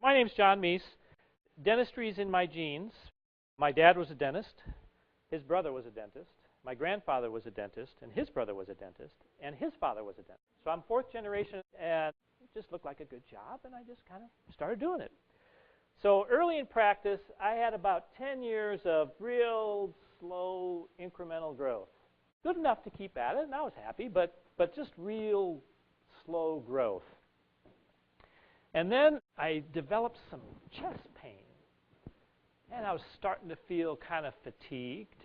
My name's John Meis. Dentistry is in my genes. My dad was a dentist. His brother was a dentist. My grandfather was a dentist, and his brother was a dentist, and his father was a dentist. So I'm fourth generation, and it just looked like a good job, and I just kind of started doing it. So early in practice, I had about 10 years of real slow incremental growth. Good enough to keep at it, and I was happy, but just real slow growth. And then I developed some chest pain, and I was starting to feel kind of fatigued,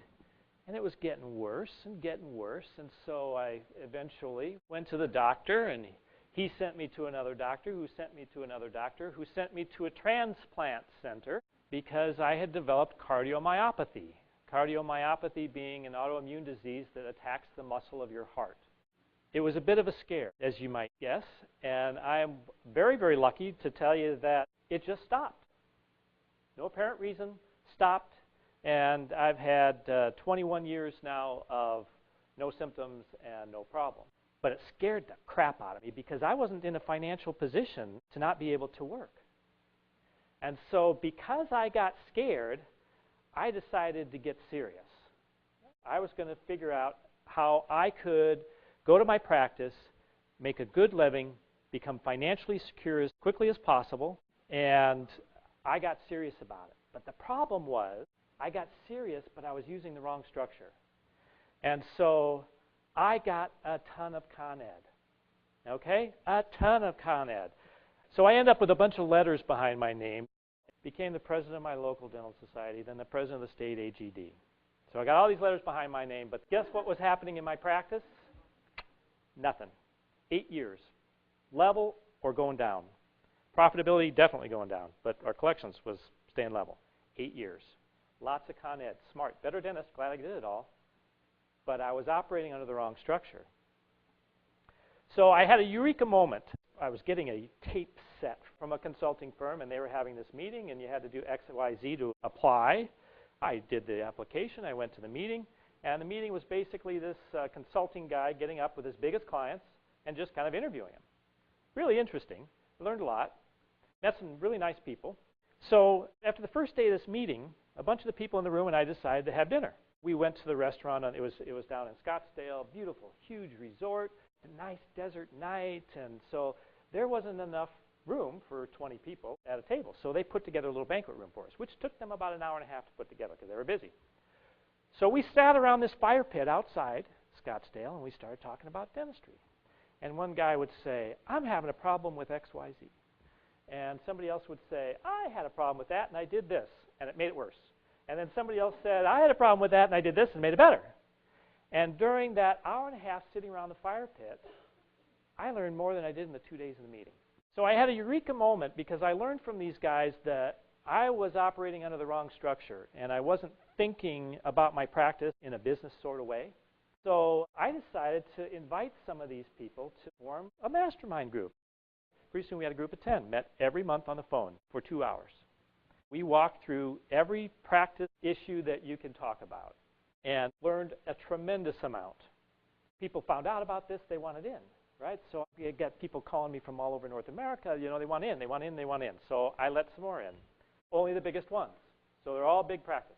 and it was getting worse, and so I eventually went to the doctor, and he sent me to another doctor, who sent me to another doctor, who sent me to a transplant center because I had developed cardiomyopathy. Cardiomyopathy being an autoimmune disease that attacks the muscle of your heart. It was a bit of a scare, as you might guess, and I am very, very lucky to tell you that it just stopped. No apparent reason, stopped, and I've had 21 years now of no symptoms and no problem. But it scared the crap out of me because I wasn't in a financial position to not be able to work. And so because I got scared, I decided to get serious. I was going to figure out how I could go to my practice, make a good living, become financially secure as quickly as possible, and I got serious about it. But the problem was, I got serious, but I was using the wrong structure. And so I got a ton of Con Ed. Okay? A ton of Con Ed. So I end up with a bunch of letters behind my name. Became the president of my local dental society, then the president of the state AGD. So I got all these letters behind my name, but guess what was happening in my practice? Nothing. 8 years. Level or going down. Profitability definitely going down, but our collections was staying level. 8 years. Lots of Con Ed. Smart. Better dentist. Glad I did it all. But I was operating under the wrong structure. So I had a eureka moment. I was getting a tape set from a consulting firm, and they were having this meeting, and you had to do X, Y, Z to apply. I did the application. I went to the meeting. And the meeting was basically this consulting guy getting up with his biggest clients and just kind of interviewing them. Really interesting. I learned a lot. Met some really nice people. So after the first day of this meeting, a bunch of the people in the room and I decided to have dinner. We went to the restaurant. It was down in Scottsdale, beautiful, huge resort, a nice desert night. And so there wasn't enough room for 20 people at a table. So they put together a little banquet room for us, which took them about an hour and a half to put together because they were busy. So we sat around this fire pit outside Scottsdale, and we started talking about dentistry. And one guy would say, I'm having a problem with X, Y, Z. And somebody else would say, I had a problem with that, and I did this, and it made it worse. And then somebody else said, I had a problem with that, and I did this, and made it better. And during that hour and a half sitting around the fire pit, I learned more than I did in the 2 days of the meeting. So I had a eureka moment because I learned from these guys that I was operating under the wrong structure, and I wasn't thinking about my practice in a business sort of way. So I decided to invite some of these people to form a mastermind group. Pretty soon we had a group of 10, met every month on the phone for 2 hours. We walked through every practice issue that you can talk about and learned a tremendous amount. People found out about this, they wanted in, right? So you got people calling me from all over North America, you know, they want in, they want in, they want in. So I let some more in. Only the biggest ones. So they're all big practices.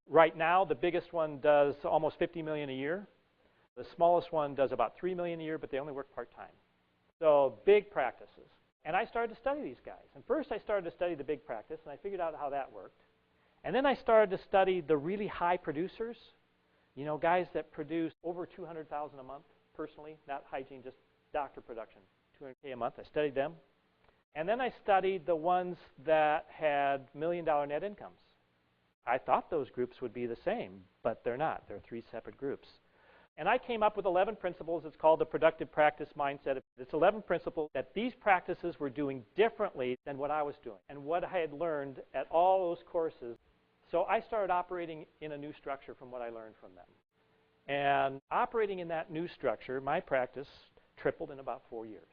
Right now, the biggest one does almost $50 million a year. The smallest one does about $3 million a year, but they only work part-time. So big practices. And I started to study these guys. And first I started to study the big practice, and I figured out how that worked. And then I started to study the really high producers, you know, guys that produce over $200,000 a month personally, not hygiene, just doctor production, $200K a month. I studied them. And then I studied the ones that had million-dollar net incomes. I thought those groups would be the same, but they're not. They're 3 separate groups. And I came up with 11 principles. It's called the productive practice mindset. It's 11 principles that these practices were doing differently than what I was doing and what I had learned at all those courses. So I started operating in a new structure from what I learned from them. And operating in that new structure, my practice tripled in about 4 years.